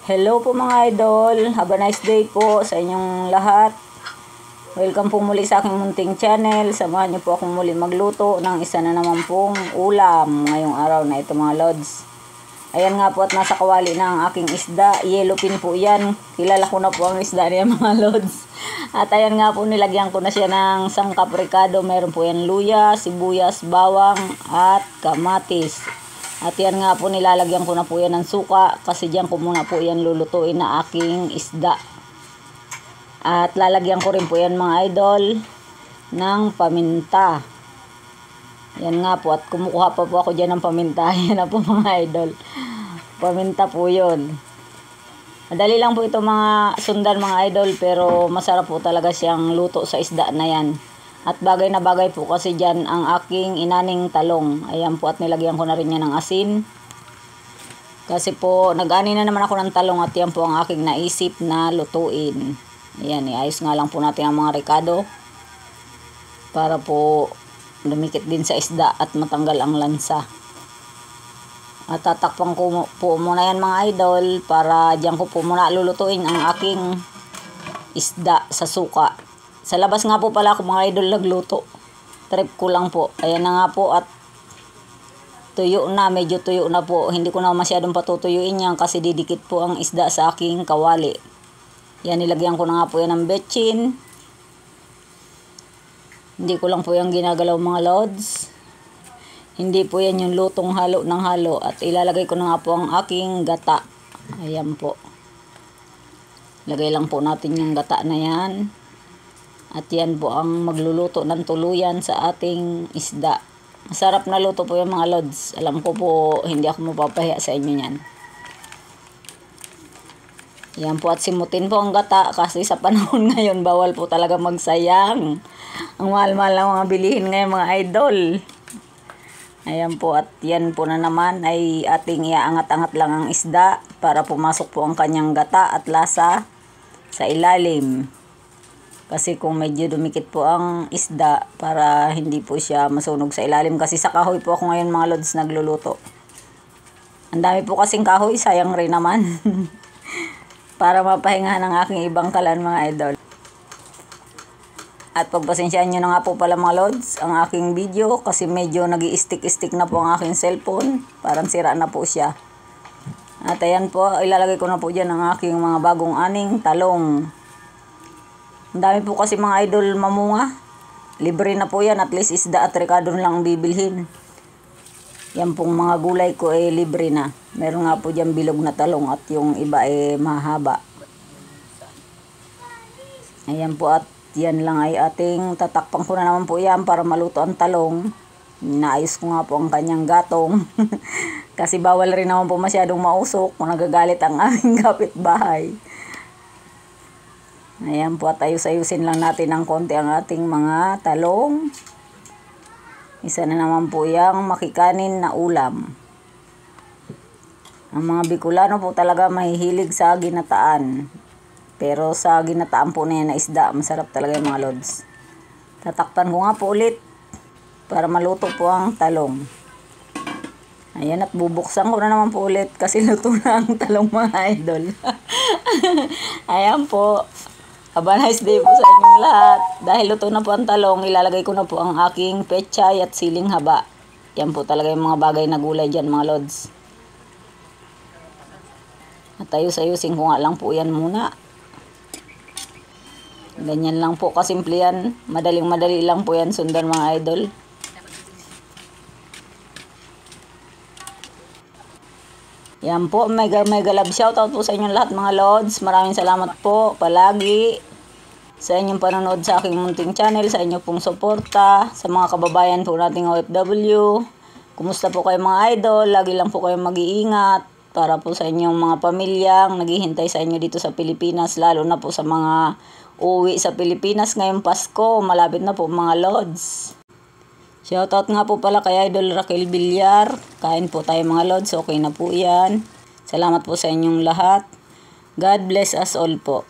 Hello po mga idol, have a nice day po sa inyong lahat. Welcome po muli sa aking munting channel. Samahan niyo po akong muli magluto ng isa na naman pong ulam ngayong araw na ito mga lods. Ayan nga po at nasa kawali na ang aking isda. Yellowfin po yan. Kilala ko na po ang isda niya mga lods. At ayan nga po nilagyan ko na siya ng sangkap ricado. Meron po yan luya, sibuyas, bawang at kamatis. At yan nga po nilalagyan ko na po yan ng suka kasi diyan ko muna po yan lulutuin na aking isda. At lalagyan ko rin po yan mga idol ng paminta. Yan nga po at kumukuha pa po ako dyan ng paminta. Yan na po mga idol. Paminta po yun. Madali lang po ito mga sundan mga idol pero masarap po talaga siyang luto sa isda na yan. At bagay na bagay po kasi dyan ang aking inaning talong. Ayan po at nilagyan ko na rin yan ng asin. Kasi po nag-ani na naman ako ng talong at yan po ang aking naisip na lutuin. Ayan, iayos nga lang po natin ang mga ricado. Para po lumikit din sa isda at matanggal ang lansa. At tatakpan ko po muna yan mga idol para dyan ko po muna lulutuin ang aking isda sa suka. Sa labas nga po pala ako mga idol nagluto. Trip ko lang po. Ayan na nga po at tuyo na. Medyo tuyo na po. Hindi ko na masyadong patutuyuin yan kasi didikit po ang isda sa aking kawali. Yan nilagyan ko na nga po yan ng betchin. Hindi ko lang po yan ginagalaw mga lods. Hindi po yan yung lutong halo ng halo. At ilalagay ko na nga po ang aking gata. Ayan po. Lagay lang po natin yung gata na yan. At yan po ang magluluto ng tuluyan sa ating isda. Masarap na luto po yung mga lods. Alam ko po hindi ako mapapahiya sa inyo yan. Yan po at simutin po ang gata kasi sa panahon ngayon bawal po talaga magsayang. Ang mahal-mahal ng mga bilihin ngayon mga idol. Ayan po at yan po na naman ay ating iaangat-angat lang ang isda para pumasok po ang kanyang gata at lasa sa ilalim. Kasi kung medyo dumikit po ang isda para hindi po siya masunog sa ilalim. Kasi sa kahoy po ako ngayon mga lods nagluluto. Ang dami po kasing kahoy, sayang rin naman. Para mapahinga ng aking ibang kalan mga idol. At pagpasensyaan nyo na nga po pala mga lods ang aking video. Kasi medyo nag-i-stick-stick na po ang aking cellphone. Parang sira na po siya. At ayan po, ilalagay ko na po dyan ang aking mga bagong aning talong. Ang dami po kasi mga idol mamunga. Libre na po yan. At least isda at ricado lang bibilhin. Yan pong mga gulay ko ay libre na. Meron nga po dyan bilog na talong at yung iba ay mahaba. Ayan po at yan lang ay ating tatakpan ko na naman po yan para maluto ang talong. Naayos ko nga po ang kanyang gatong. Kasi bawal rin naman po masyadong mausok kung nagagalit ang aming kapitbahay. Ayan po at ayus-ayusin lang natin ng konti ang ating mga talong. Isa na naman po yung makikanin na ulam. Ang mga Bicolano po talaga mahihilig sa ginataan. Pero sa ginataan po na yan na isda, masarap talaga yung mga lods. Tatakpan ko nga po ulit para maluto po ang talong. Ayan at bubuksan ko na naman po ulit kasi luto na ang talong mga idol. Ayan po. Have a nice day po sa inyong lahat. Dahil luto na po ang talong, ilalagay ko na po ang aking pechay at siling haba. Yan po talaga yung mga bagay na gulay dyan mga lods. At ayus-ayusin ko nga lang po yan muna. Ganyan lang po kasimple yan. Madaling-madali lang po yan sundan mga idol. Yan po, mega love shoutout po sa inyong lahat mga lods. Maraming salamat po palagi sa inyong panonood sa aking munting channel, sa inyong pong suporta, sa mga kababayan po nating OFW. Kumusta po kayo mga idol? Lagi lang po kayong mag-iingat para po sa inyong mga pamilyang naghihintay sa inyo dito sa Pilipinas, lalo na po sa mga uwi sa Pilipinas ngayong Pasko. Malapit na po mga lods. Shoutout nga po pala kay Idol Raquel Villar. Kain po tayo mga lods. Okay na po yan. Salamat po sa inyong lahat. God bless us all po.